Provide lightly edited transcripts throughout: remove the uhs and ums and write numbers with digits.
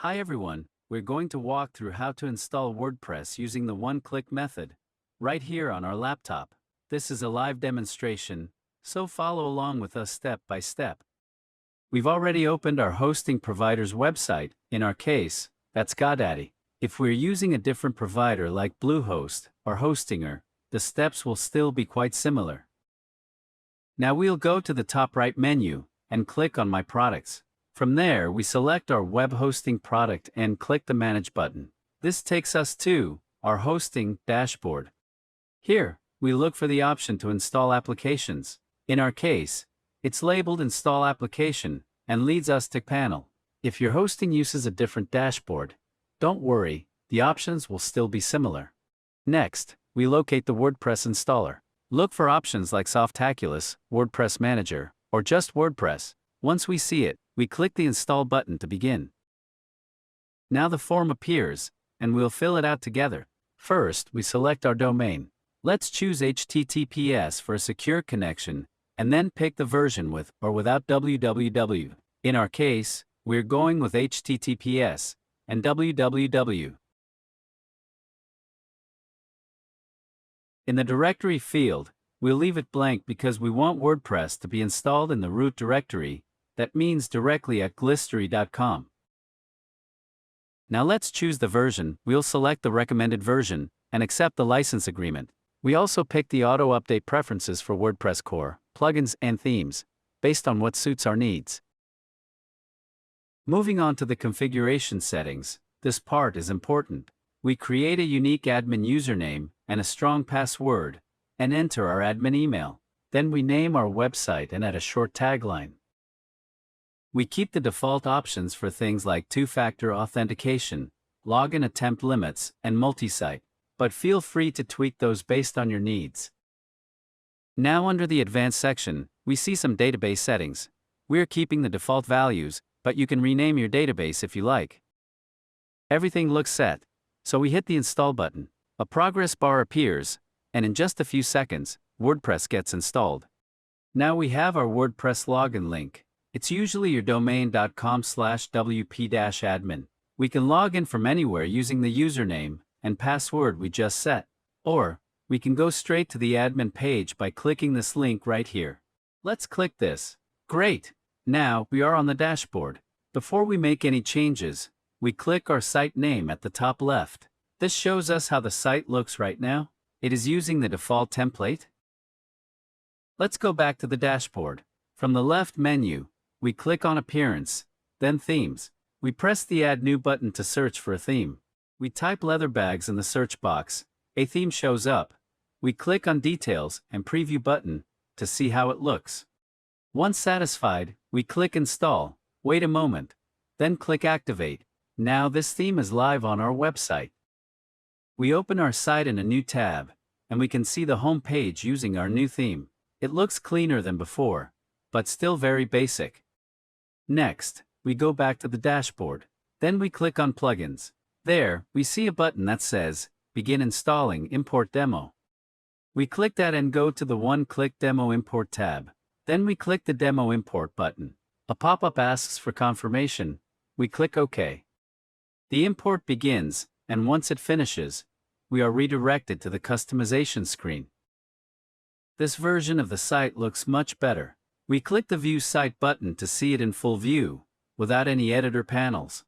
Hi everyone, we're going to walk through how to install WordPress using the one-click method, right here on our laptop. This is a live demonstration, so follow along with us step by step. We've already opened our hosting provider's website, in our case, that's GoDaddy. If we're using a different provider like Bluehost or Hostinger, the steps will still be quite similar. Now we'll go to the top right menu, and click on My Products. From there, we select our web hosting product and click the Manage button. This takes us to our hosting dashboard. Here, we look for the option to install applications. In our case, it's labeled Install Application and leads us to Panel. If your hosting uses a different dashboard, don't worry, the options will still be similar. Next, we locate the WordPress installer. Look for options like Softaculous, WordPress Manager, or just WordPress. Once we see it, we click the Install button to begin. Now the form appears, and we'll fill it out together. First, we select our domain. Let's choose HTTPS for a secure connection, and then pick the version with or without www. In our case, we're going with HTTPS and www. In the directory field, we'll leave it blank because we want WordPress to be installed in the root directory. That means directly at glistery.com. Now let's choose the version. We'll select the recommended version and accept the license agreement. We also pick the auto-update preferences for WordPress core, plugins, and themes, based on what suits our needs. Moving on to the configuration settings, this part is important. We create a unique admin username and a strong password, and enter our admin email. Then we name our website and add a short tagline. We keep the default options for things like two-factor authentication, login attempt limits, and multi-site, but feel free to tweak those based on your needs. Now under the Advanced section, we see some database settings. We're keeping the default values, but you can rename your database if you like. Everything looks set, so we hit the Install button. A progress bar appears, and in just a few seconds, WordPress gets installed. Now we have our WordPress login link. It's usually your domain.com/wp-admin. We can log in from anywhere using the username and password we just set. Or, we can go straight to the admin page by clicking this link right here. Let's click this. Great! Now, we are on the dashboard. Before we make any changes, we click our site name at the top left. This shows us how the site looks right now. It is using the default template. Let's go back to the dashboard. From the left menu, we click on Appearance, then Themes. We press the Add New button to search for a theme. We type Leatherbags in the search box. A theme shows up. We click on Details and Preview button to see how it looks. Once satisfied, we click Install. Wait a moment, then click Activate. Now this theme is live on our website. We open our site in a new tab, and we can see the home page using our new theme. It looks cleaner than before, but still very basic. Next, we go back to the dashboard. Then we click on Plugins. There, we see a button that says, Begin installing Import Demo. We click that and go to the one-click Demo Import tab. Then we click the Demo Import button. A pop-up asks for confirmation. We click OK. The import begins, and once it finishes, we are redirected to the customization screen. This version of the site looks much better. We click the View Site button to see it in full view, without any editor panels.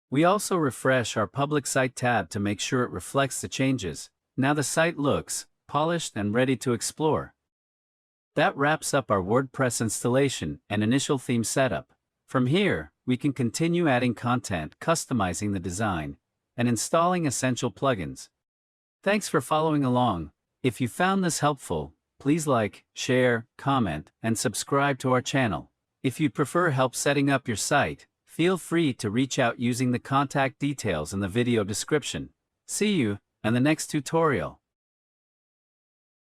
We also refresh our Public Site tab to make sure it reflects the changes. Now the site looks polished and ready to explore. That wraps up our WordPress installation and initial theme setup. From here, we can continue adding content, customizing the design, and installing essential plugins. Thanks for following along. If you found this helpful, please like, share, comment, and subscribe to our channel. If you prefer help setting up your site, feel free to reach out using the contact details in the video description. See you in the next tutorial.